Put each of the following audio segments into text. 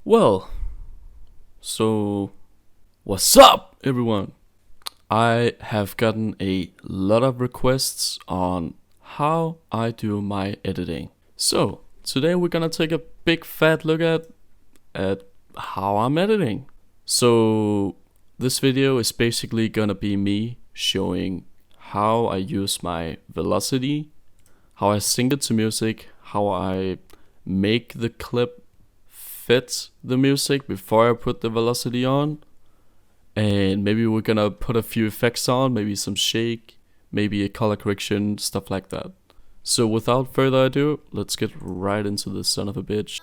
Well, so what's up, everyone? I have gotten a lot of requests on how I do my editing. So today we're gonna take a big fat look at how I'm editing. So this video is basically gonna be me showing how I use my velocity, how I sync it to music, how I make the clip fit the music before I put the velocity on, and maybe we're gonna put a few effects on, maybe some shake, maybe a color correction, stuff like that. So without further ado, let's get right into this son of a bitch.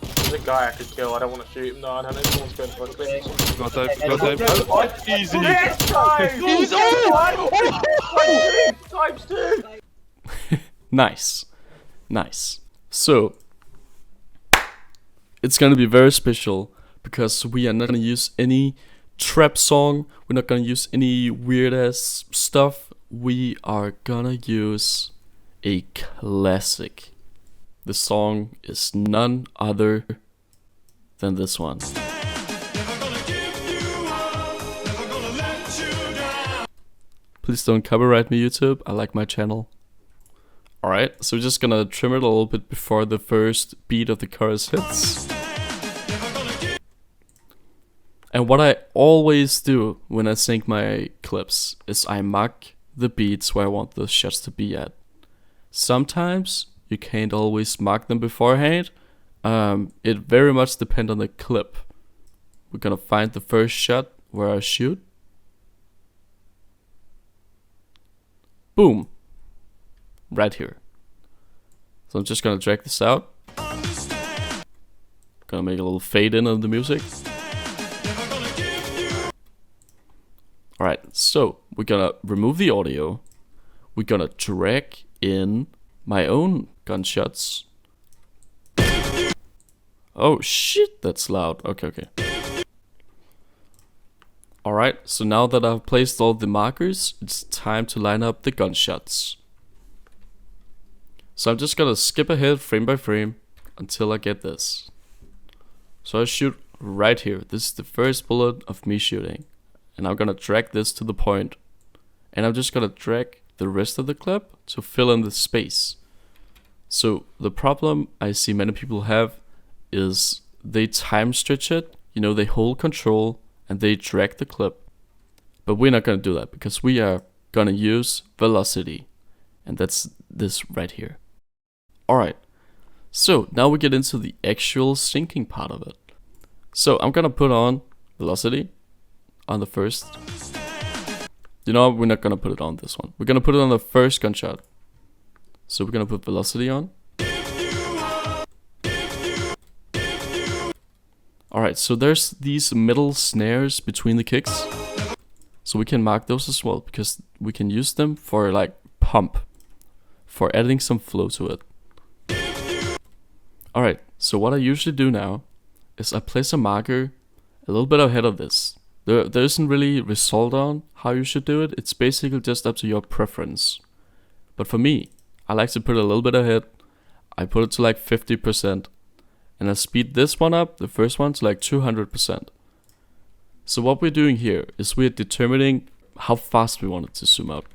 There's a guy I could kill. I don't want to shoot him though. I don't know if someone's going for a clip. Got that. Easy. Yes, time! He's Times two! Nice. So it's gonna be very special because we are not gonna use any trap song. We're not gonna use any weird ass stuff. We are gonna use a classic. The song is none other than this one. Please don't copyright me, YouTube. I like my channel. Alright, so we're just gonna trim it a little bit before the first beat of the chorus hits. And what I always do when I sync my clips is I mark the beats where I want the shots to be at. Sometimes you can't always mark them beforehand. It very much depends on the clip. We're gonna find the first shot where I shoot. Boom. Right here. So I'm just gonna drag this out. Gonna make a little fade in of the music. Alright, so we're gonna remove the audio. We're gonna drag in my own gunshots. Oh shit, that's loud. Okay. Alright, so now that I've placed all the markers, it's time to line up the gunshots. So I'm just gonna skip ahead frame by frame until I get this. So I shoot right here. This is the first bullet of me shooting. And I'm gonna drag this to the point. And I'm just gonna drag the rest of the clip to fill in the space. So the problem I see many people have is they time stretch it. You know, they hold control and they drag the clip. But we're not gonna do that because we are gonna use velocity. And that's this right here. Alright, so now we get into the actual syncing part of it. So I'm gonna put on velocity on the first. You know, we're not gonna put it on this one. We're gonna put it on the first gunshot. So we're gonna put velocity on. Alright, so there's these middle snares between the kicks. So we can mark those as well because we can use them for like pump. For adding some flow to it. Alright, so what I usually do now is I place a marker a little bit ahead of this. There isn't really result on how you should do it. It's basically just up to your preference. But for me, I like to put it a little bit ahead. I put it to like 50%. And I speed this one up, the first one, to like 200%. So what we're doing here is we're determining how fast we want it to zoom out.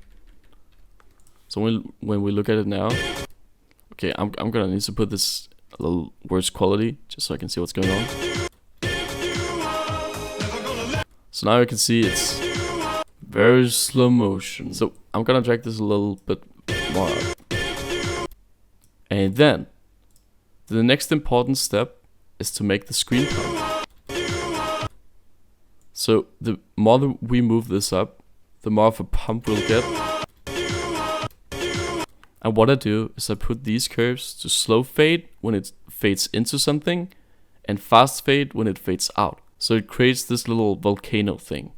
So when we look at it now, okay, I'm gonna need to put this a little worse quality just so I can see what's going on. So now you can see it's very slow motion. So I'm gonna drag this a little bit more up. And then the next important step is to make the screen pump. So the more we move this up, the more of a pump we'll get. And what I do is I put these curves to slow fade when it fades into something and fast fade when it fades out. So it creates this little volcano thing.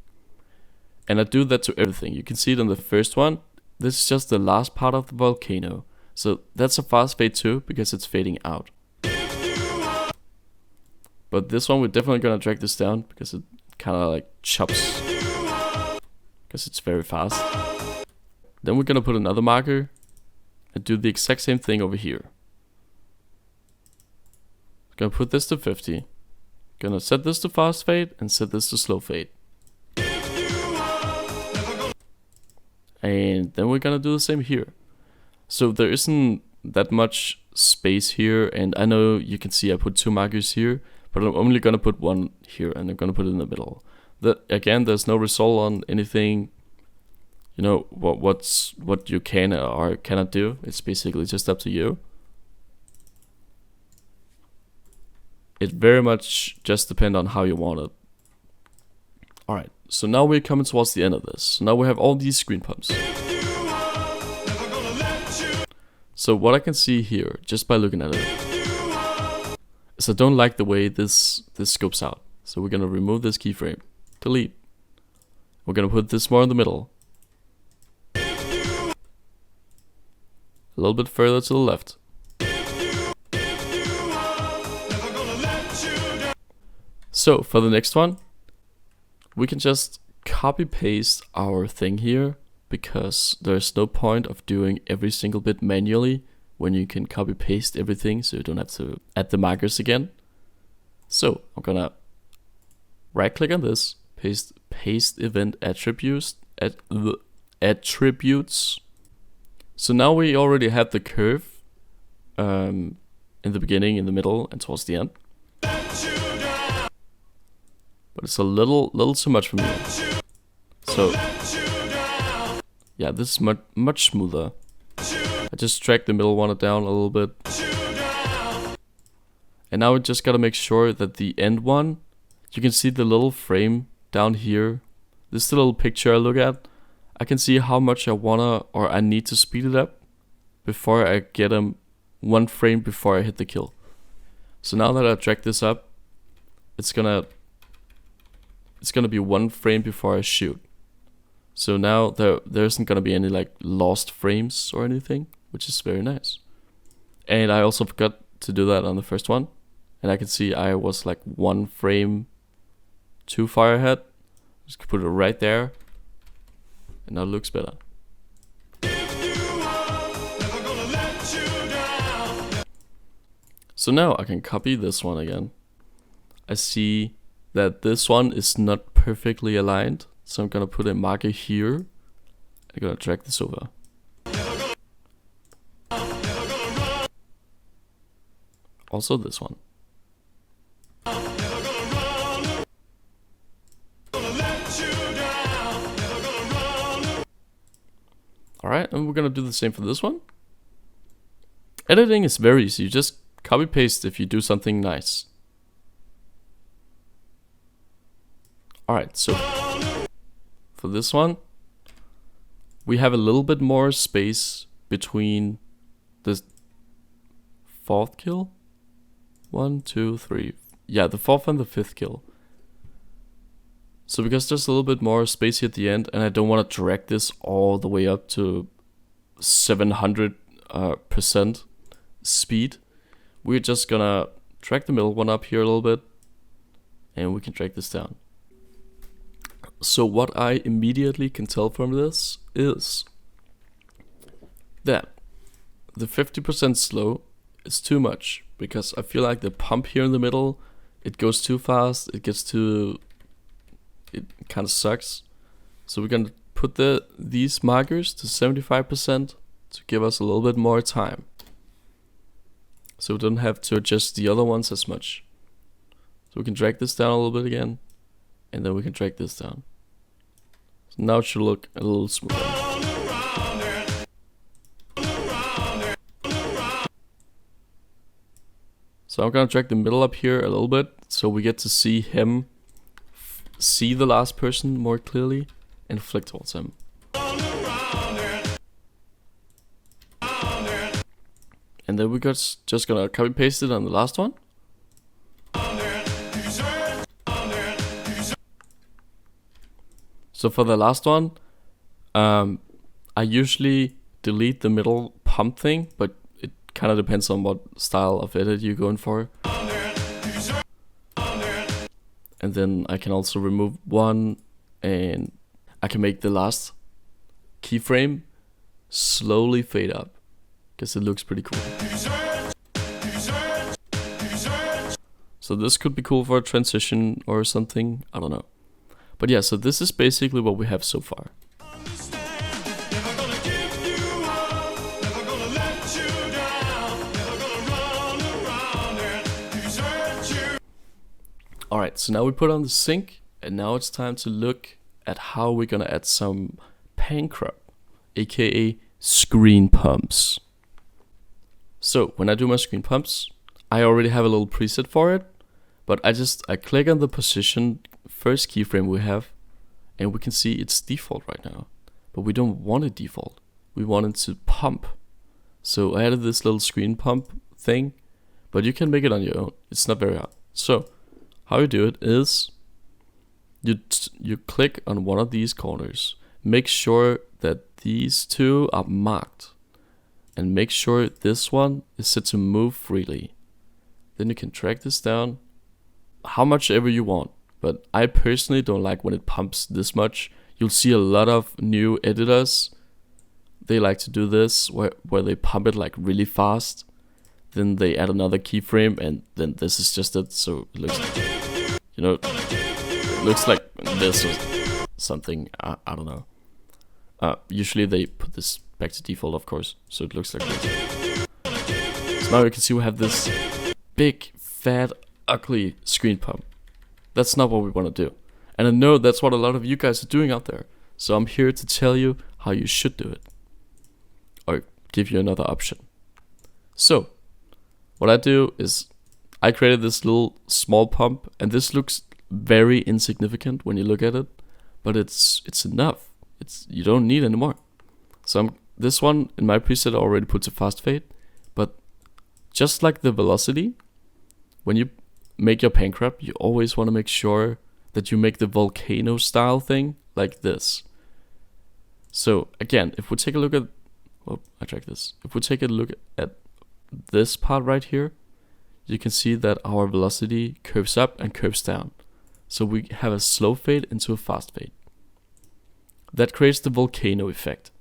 And I do that to everything. You can see it on the first one. This is just the last part of the volcano. So that's a fast fade too because it's fading out. But this one we're definitely gonna drag this down because it kind of like chops. Because it's very fast. Then we're gonna put another marker and do the exact same thing over here. Gonna put this to 50. Gonna set this to fast fade and set this to slow fade. And then we're gonna do the same here. So there isn't that much space here, and I know you can see I put 2 markers here, but I'm only gonna put 1 here, and I'm gonna put it in the middle. Again, there's no result on anything, you know, what you can or cannot do. It's basically just up to you. It very much just depends on how you want it. Alright, so now we're coming towards the end of this. So now we have all these screen pumps. So what I can see here, just by looking at it, is I don't like the way this scopes out. So we're gonna remove this keyframe. Delete. We're gonna put this more in the middle. A little bit further to the left. So for the next one, we can just copy paste our thing here, because there's no point of doing every single bit manually when you can copy paste everything, so you don't have to add the markers again. So I'm gonna right click on this, paste event attributes. So now we already have the curve in the beginning, in the middle, and towards the end. But it's a little too much for me. So yeah, this is much smoother. I just drag the middle one down a little bit. And now we just gotta make sure that the end one, you can see the little frame down here. This is the little picture I look at. I can see how much I wanna or I need to speed it up before I get him 1 frame before I hit the kill. So now that I drag this up, it's gonna be 1 frame before I shoot. So now there isn't gonna be any like lost frames or anything, which is very nice. And I also forgot to do that on the first one, and I can see I was like 1 frame too far ahead. Just put it right there, and now it looks better. So now I can copy this one again. I see that this one is not perfectly aligned, so I'm gonna put a marker here. I'm gonna drag this over. Also this one. Alright, and we're gonna do the same for this one. Editing is very easy, you just copy paste if you do something nice. Alright, so for this one, we have a little bit more space between the 4th kill. 1, 2, 3. Yeah, the 4th and the 5th kill. So because there's a little bit more space here at the end, and I don't want to drag this all the way up to 700% speed, we're just gonna drag the middle one up here a little bit, and we can drag this down. So what I immediately can tell from this is that the 50% slow is too much, because I feel like the pump here in the middle, it goes too fast, it kind of sucks. So we're gonna put these markers to 75% to give us a little bit more time, so we don't have to adjust the other ones as much. So we can drag this down a little bit again, and then we can drag this down. So now it should look a little smoother. So I'm gonna drag the middle up here a little bit, so we get to see him see the last person more clearly and flick towards him. And then we're just gonna copy paste it on the last one. So for the last one, I usually delete the middle pump thing, but it kind of depends on what style of edit you're going for. And then I can also remove one, and I can make the last keyframe slowly fade up, because it looks pretty cool. So So this could be cool for a transition or something, I don't know. But yeah, so this is basically what we have so far. Alright, so now we put on the sync, and now it's time to look at how we're gonna add some pan crop, aka screen pumps. So when I do my screen pumps, I already have a little preset for it, but I click on the position first keyframe we have, and we can see it's default right now. But we don't want it default, we want it to pump. So I added this little screen pump thing, but you can make it on your own, it's not very hard. So how you do it is, you click on one of these corners, make sure that these two are marked, and make sure this one is set to move freely. Then you can drag this down how much ever you want, but I personally don't like when it pumps this much. You'll see a lot of new editors, they like to do this where they pump it like really fast, then they add another keyframe, and then this is just it. So it looks, you know, it looks like this or something, I don't know. Usually they put this back to default, of course, so it looks like this. So now you can see we have this big, fat, ugly screen pump. That's not what we want to do. And I know that's what a lot of you guys are doing out there. So I'm here to tell you how you should do it, or give you another option. So what I do is I created this little small pump, and this looks very insignificant when you look at it, but it's enough. You don't need any more. So this one in my preset already puts a fast fade, but just like the velocity, when you make your pan crop, you always want to make sure that you make the volcano style thing like this. So again, if we take a look at, if we take a look at this part right here, you can see that our velocity curves up and curves down. So we have a slow fade into a fast fade. That creates the volcano effect.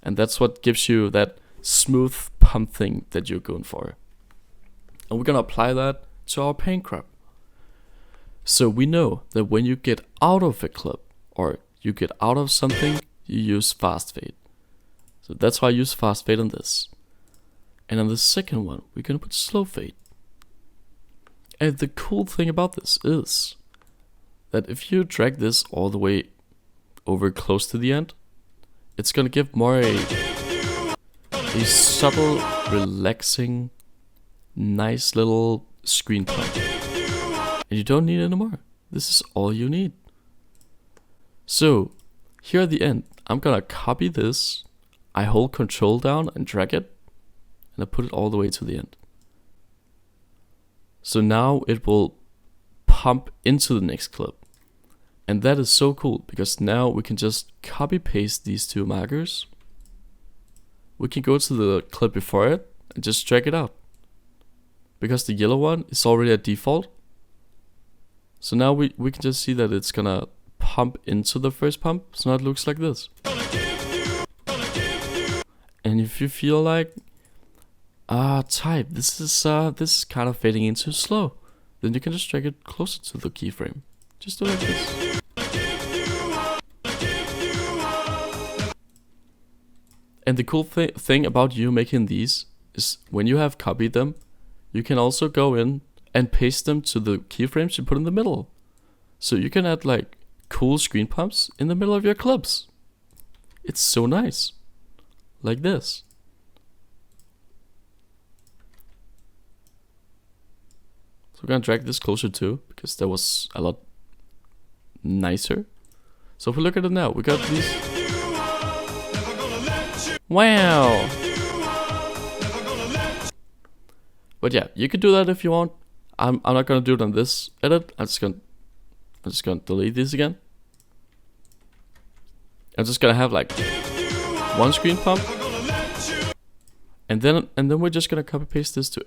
And that's what gives you that smooth pump thing that you're going for. And we're gonna apply that to our pan crop. So we know that when you get out of a clip, or you get out of something, you use fast fade. So that's why I use fast fade on this. And on the second one, we're gonna put slow fade. And the cool thing about this is that if you drag this all the way over close to the end, it's gonna give more a subtle, relaxing, nice little screen pump. And you don't need any more. This is all you need. So here at the end, I'm gonna copy this. I hold Control down and drag it, and I put it all the way to the end. So now it will pump into the next clip. And that is so cool, because now we can just copy paste these two markers. We can go to the clip before it and just drag it out, because the yellow one is already a default. So now we can just see that it's gonna pump into the first pump. So now it looks like this. And if you feel like, this is kind of fading in too slow, then you can just drag it closer to the keyframe. Just do it like this. And the cool thing about you making these is when you have copied them, you can also go in and paste them to the keyframes you put in the middle. So you can add like cool screen pumps in the middle of your clips. It's so nice. Like this. So we're gonna drag this closer too, because that was a lot nicer. So if we look at it now, we got these. Wow. But yeah, you could do that if you want. I'm not gonna do it on this edit. I'm just gonna delete this again. I'm just gonna have like one screen pump, and then we're just gonna copy paste this to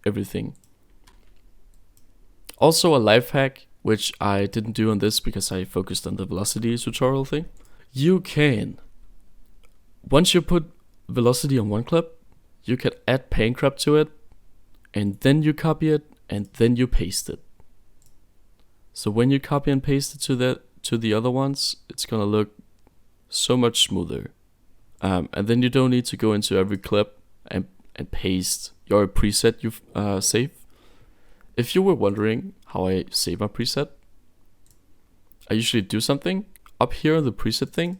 everything. Also a life hack, which I didn't do on this because I focused on the velocity tutorial thing. You can, once you put velocity on one clip, you can add pan crop to it, and then you copy it, and then you paste it. So when you copy and paste it to the other ones, it's gonna look so much smoother. And then you don't need to go into every clip and paste your preset you save. If you were wondering how I save my preset, I usually do something up here, the preset thing.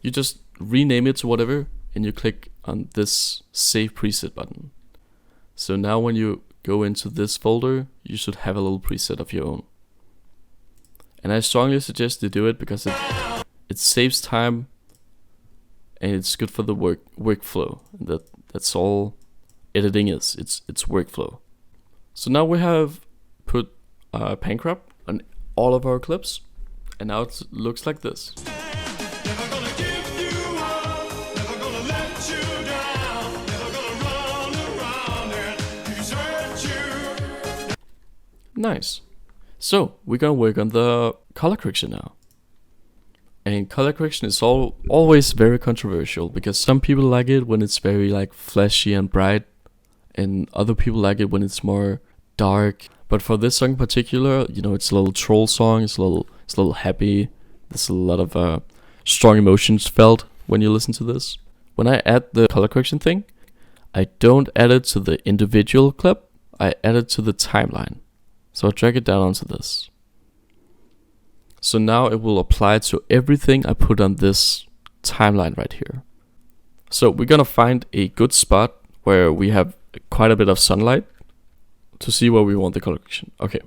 You just rename it to whatever, and you click on this save preset button. So now when you go into this folder, you should have a little preset of your own. And I strongly suggest you do it because it saves time and it's good for the workflow. That's all editing is. It's workflow. So now we have put pan crop on all of our clips, and now it looks like this. Nice. So we're gonna work on the color correction now. And color correction is always very controversial because some people like it when it's very like flashy and bright, and other people like it when it's more dark. But for this song in particular, you know, it's a little troll song. It's a little happy. There's a lot of strong emotions felt when you listen to this. When I add the color correction thing, I don't add it to the individual clip. I add it to the timeline. So I drag it down onto this. So now it will apply to everything I put on this timeline right here. So we're gonna find a good spot where we have quite a bit of sunlight to see where we want the color correction. Okay,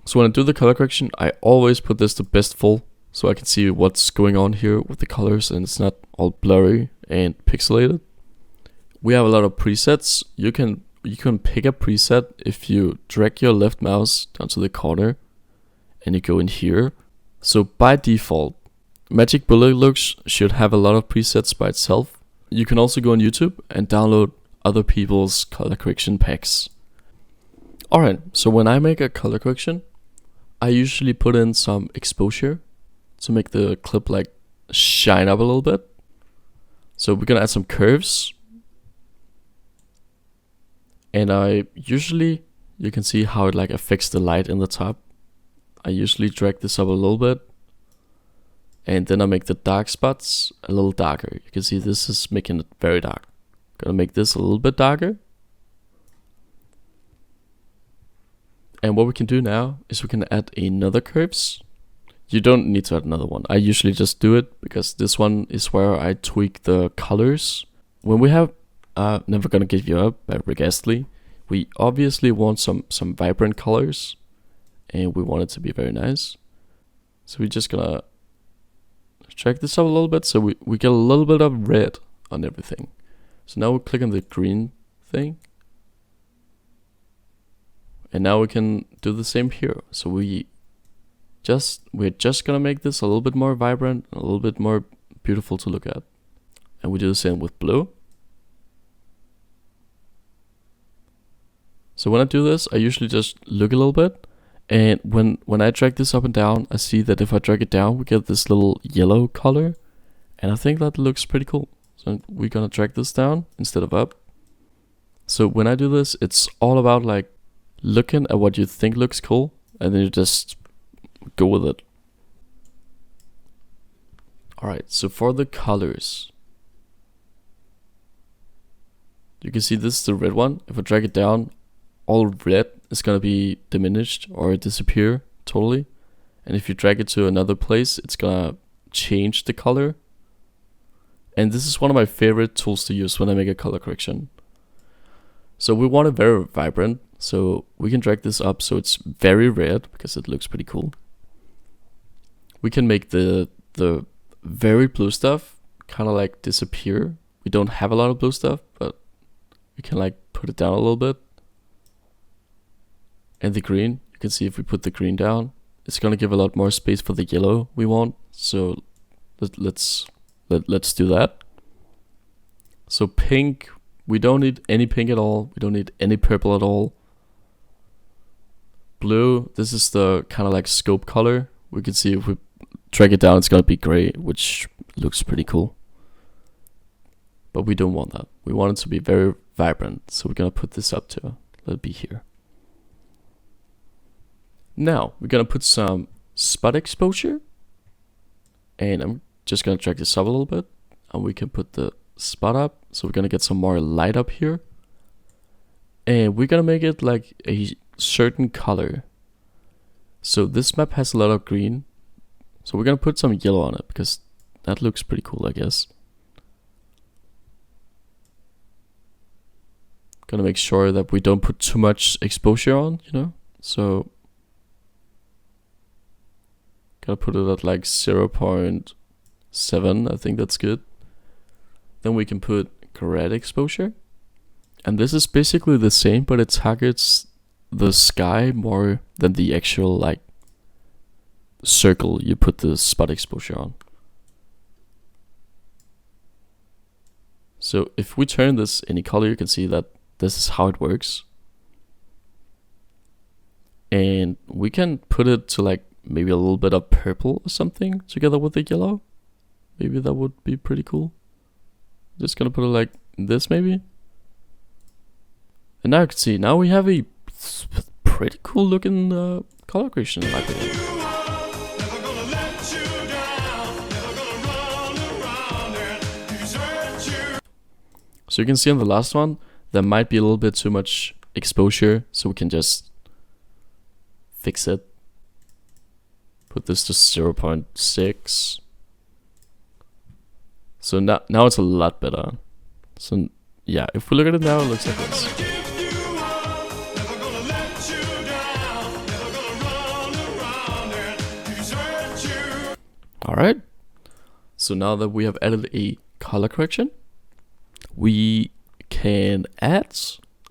so when I do the color correction, I always put this to best full so I can see what's going on here with the colors and it's not all blurry and pixelated. We have a lot of presets. You can pick a preset if you drag your left mouse down to the corner and you go in here. So by default, Magic Bullet Looks should have a lot of presets by itself. You can also go on YouTube and download other people's color correction packs. Alright, so when I make a color correction, I usually put in some exposure to make the clip like shine up a little bit. So we're gonna add some curves. And I usually, you can see how it like affects the light in the top. I usually drag this up a little bit. And then I make the dark spots a little darker. You can see this is making it very dark. Gonna make this a little bit darker. And what we can do now is we can add another curves. You don't need to add another one. I usually just do it because this one is where I tweak the colors. When we have Never Gonna Give You Up by Rick Astley, we obviously want some vibrant colors and we want it to be very nice. So we're just gonna drag this up a little bit so we get a little bit of red on everything. So now we click on the green thing. And now we can do the same here. So we're just gonna make this a little bit more vibrant, a little bit more beautiful to look at. And we do the same with blue. So when I do this, I usually just look a little bit. And when I drag this up and down, I see that if I drag it down, we get this little yellow color. And I think that looks pretty cool. So we're gonna drag this down instead of up. So when I do this, it's all about like looking at what you think looks cool, and then you just go with it. Alright, so for the colors, you can see this is the red one. If I drag it down, all red is gonna be diminished or disappear totally. And if you drag it to another place, it's gonna change the color. And this is one of my favorite tools to use when I make a color correction. So we want it very vibrant, so we can drag this up so it's very red because it looks pretty cool. We can make the very blue stuff kind of like disappear. We don't have a lot of blue stuff, but we can like put it down a little bit. And the green, you can see if we put the green down, it's gonna give a lot more space for the yellow we want. So let's do that. So pink, we don't need any pink at all. We don't need any purple at all. Blue, this is the kind of like scope color. We can see if we drag it down, it's gonna be gray, which looks pretty cool. But we don't want that. We want it to be very vibrant. So we're gonna put this up to, let it be here. Now we're gonna put some spot exposure, and I'm just gonna drag this up a little bit, and we can put the spot up. So we're gonna get some more light up here, and we're gonna make it like a certain color. So this map has a lot of green, so we're gonna put some yellow on it because that looks pretty cool, I guess. Gonna make sure that we don't put too much exposure on, you know. So gotta put it at like 0.7. I think that's good. Then we can put red exposure, and this is basically the same, but it targets the sky more than the actual like circle you put the spot exposure on. So if we turn this any color, you can see that this is how it works. And we can put it to like maybe a little bit of purple or something together with the yellow. Maybe that would be pretty cool. Just gonna put it like this maybe. And now you can see, now we have a pretty cool looking color gradation in my opinion. So you can see on the last one, there might be a little bit too much exposure, so we can just fix it. Put this to 0.6. So now it's a lot better. So yeah, if we look at it now, it looks like this. Alright, so now that we have added a color correction, we can add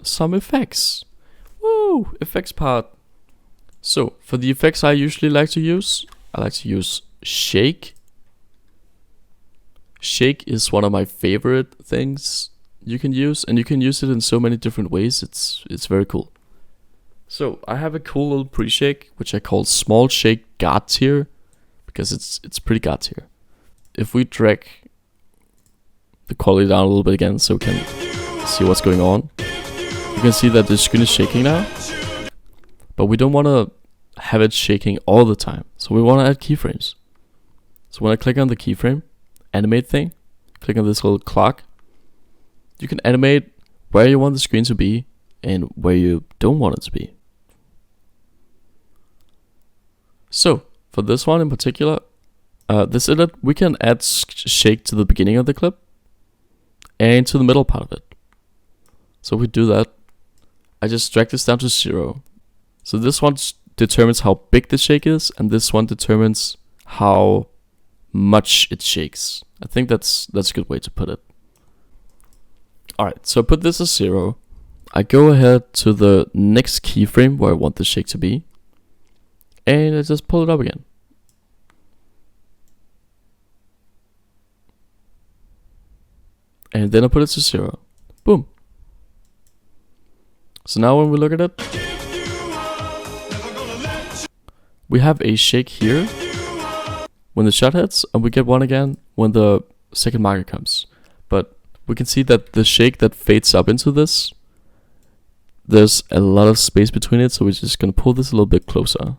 some effects. Woo! Effects part. So for the effects I usually like to use, I like to use shake. Shake is one of my favorite things you can use, and you can use it in so many different ways. It's very cool. So I have a cool little pre-shake which I call small shake god tier, because it's pretty god tier. If we drag the quality down a little bit again so we can see what's going on, you can see that the screen is shaking now, but we don't want to have it shaking all the time, so we want to add keyframes. So when I click on the keyframe animate thing, click on this little clock, you can animate where you want the screen to be and where you don't want it to be. So for this one in particular, this edit, we can add shake to the beginning of the clip and to the middle part of it. So if we do that, I just drag this down to 0. So this one determines how big the shake is, and this one determines how much it shakes. I think that's a good way to put it. Alright, so I put this as 0. I go ahead to the next keyframe where I want the shake to be, and I just pull it up again. And then I put it to 0. Boom. So now when we look at it, we have a shake here when the shot hits, and we get one again when the second marker comes. But we can see that the shake that fades up into this, there's a lot of space between it, so we're just gonna pull this a little bit closer.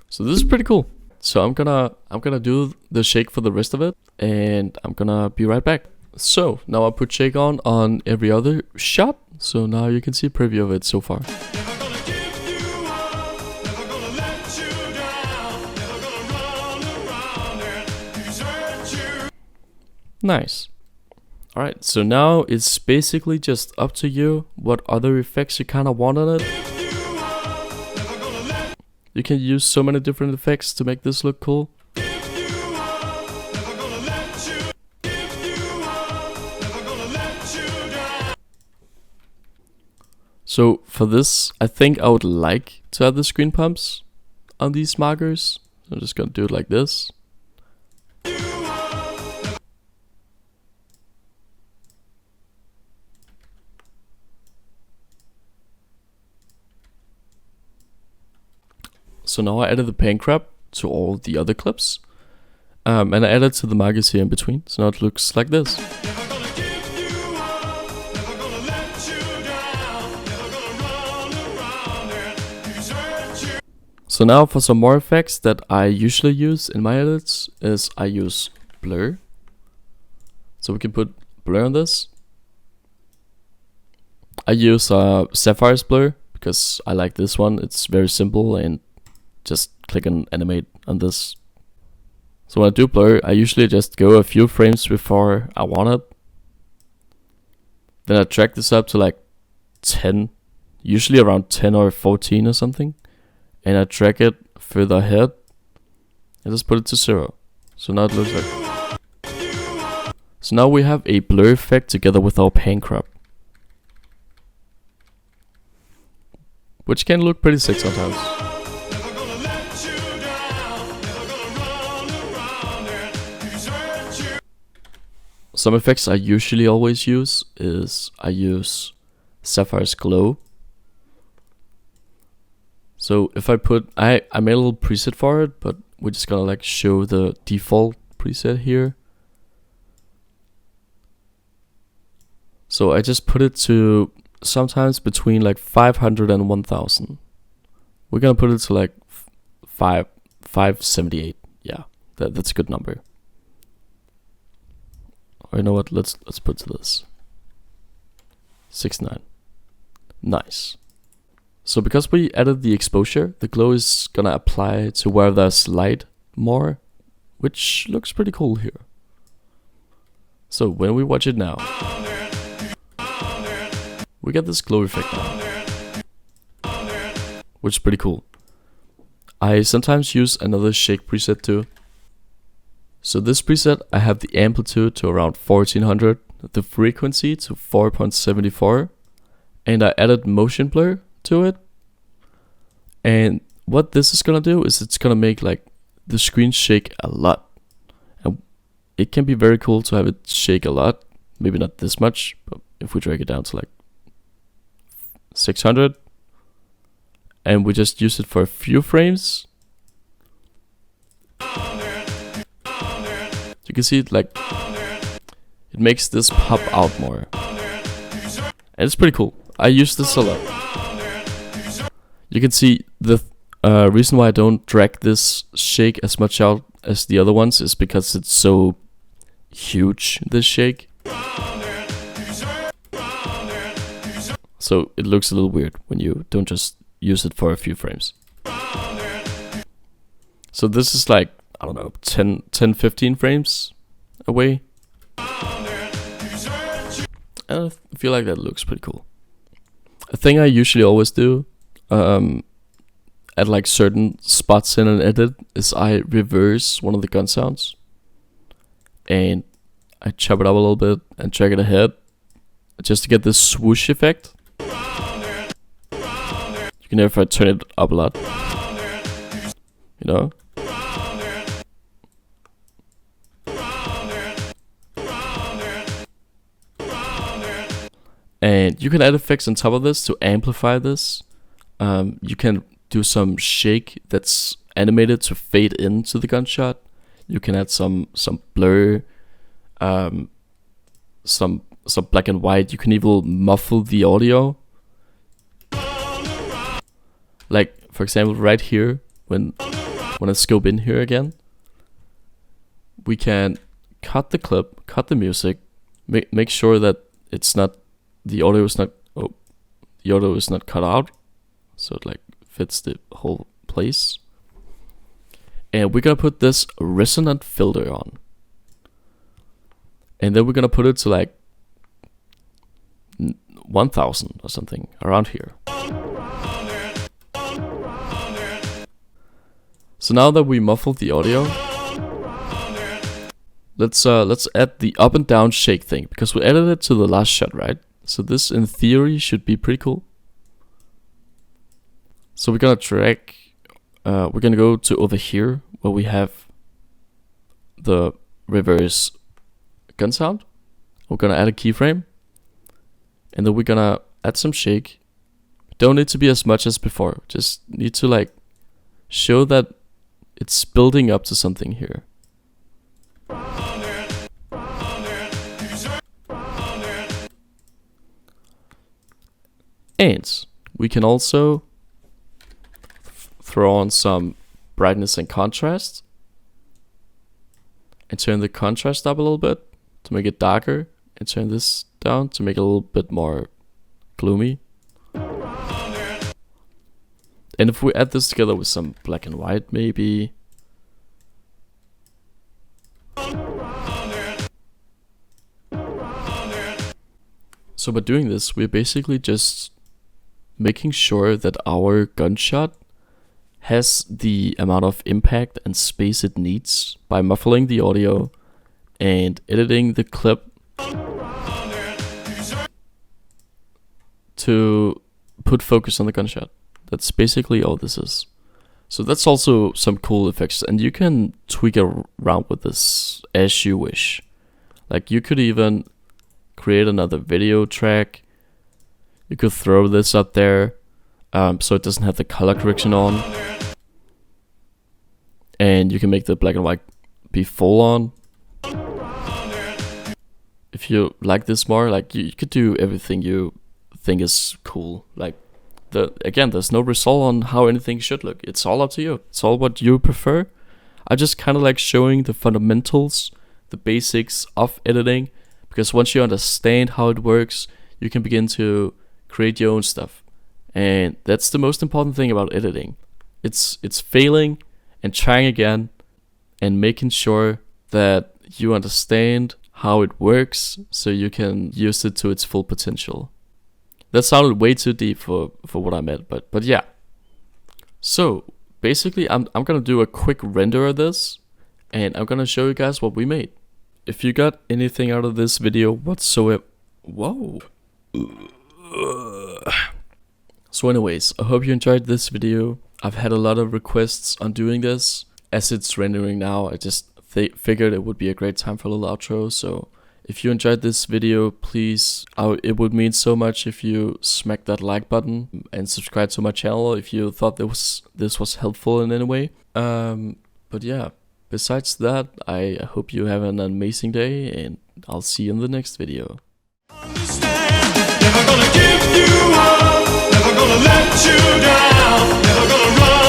So this is pretty cool. So I'm gonna do the shake for the rest of it, and I'm gonna be right back. So now I put shake on every other shot, so now you can see a preview of it so far. Nice. Alright, so now it's basically just up to you what other effects you kind of want on it. You can use so many different effects to make this look cool. So for this, I think I would like to add the screen pumps on these markers. I'm just gonna do it like this. So now I added the pan grab to all the other clips, And I added to the markers here in between, so now it looks like this. So now for some more effects that I usually use in my edits is I use blur. So we can put blur on this. I use Sapphire's blur because I like this one. It's very simple and just click and animate on this. So when I do blur, I usually just go a few frames before I want it. Then I drag this up to like 10, usually around 10 or 14 or something. And I drag it further ahead and just put it to 0. So now it looks like. So now we have a blur effect together with our pan crop, which can look pretty sick sometimes. Some effects I usually always use is I use Sapphire's glow. So if I put, I made a little preset for it, but we're just gonna like show the default preset here. So I just put it to sometimes between like 500 and 1000. We're gonna put it to like 578. Yeah, that's a good number. Or you know what? Let's put to this 69. Nice. So because we added the exposure, the glow is gonna apply to where there's light more, which looks pretty cool here. So when we watch it now, we get this glow effect now, which is pretty cool. I sometimes use another shake preset too. So this preset, I have the amplitude to around 1400, the frequency to 4.74, and I added motion blur to it. And what this is gonna do is it's gonna make like the screen shake a lot. And it can be very cool to have it shake a lot. Maybe not this much, but if we drag it down to like 600 and we just use it for a few frames, you can see it like it makes this pop out more, and it's pretty cool. I use this a lot. You can see the reason why I don't drag this shake as much out as the other ones is because it's so huge, this shake. So it looks a little weird when you don't just use it for a few frames. So this is like, I don't know, 10-15 frames away. And I feel like that looks pretty cool. A thing I usually always do at like certain spots in an edit is I reverse one of the gun sounds and I chop it up a little bit and drag it ahead just to get this swoosh effect. You can hear if I turn it up a lot, you know. And you can add effects on top of this to amplify this. You can do some shake that's animated to fade into the gunshot. You can add some blur, some black and white. You can even muffle the audio. Like for example, right here, when I scope in here again, we can cut the clip, cut the music, make sure that it's not. The audio is not cut out, so it like fits the whole place. And we're gonna put this resonant filter on, and then we're gonna put it to like 1000 or something around here. So now that we muffled the audio, let's add the up and down shake thing, because we added it to the last shot, right? So this in theory should be pretty cool. So we're gonna drag, we're gonna go to over here where we have the reverse gun sound. We're gonna add a keyframe, and then we're gonna add some shake. Don't need to be as much as before, just need to like show that it's building up to something here. And we can also throw on some brightness and contrast and turn the contrast up a little bit to make it darker, and turn this down to make it a little bit more gloomy. And if we add this together with some black and white, maybe. So by doing this, we're basically just making sure that our gunshot has the amount of impact and space it needs by muffling the audio and editing the clip to put focus on the gunshot. That's basically all this is. So that's also some cool effects, and you can tweak around with this as you wish. Like, you could even create another video track. You could throw this up there so it doesn't have the color correction on, and you can make the black and white be full on. If you like this more, like, you could do everything you think is cool. Like, again, there's no result on how anything should look. It's all up to you. It's all what you prefer. I just kind of like showing the fundamentals, the basics of editing, because once you understand how it works, you can begin to create your own stuff. And that's the most important thing about editing. It's failing and trying again and making sure that you understand how it works so you can use it to its full potential. That sounded way too deep for what I meant, but yeah. So basically, I'm gonna do a quick render of this, and I'm gonna show you guys what we made. If you got anything out of this video whatsoever, whoa. So anyways, I hope you enjoyed this video. I've had a lot of requests on doing this. As it's rendering now, I just figured it would be a great time for a little outro. So if you enjoyed this video, please, it would mean so much if you smack that like button and subscribe to my channel if you thought this was helpful in any way. But yeah, besides that, I hope you have an amazing day, and I'll see you in the next video. Never gonna give you up, never gonna let you down, never gonna run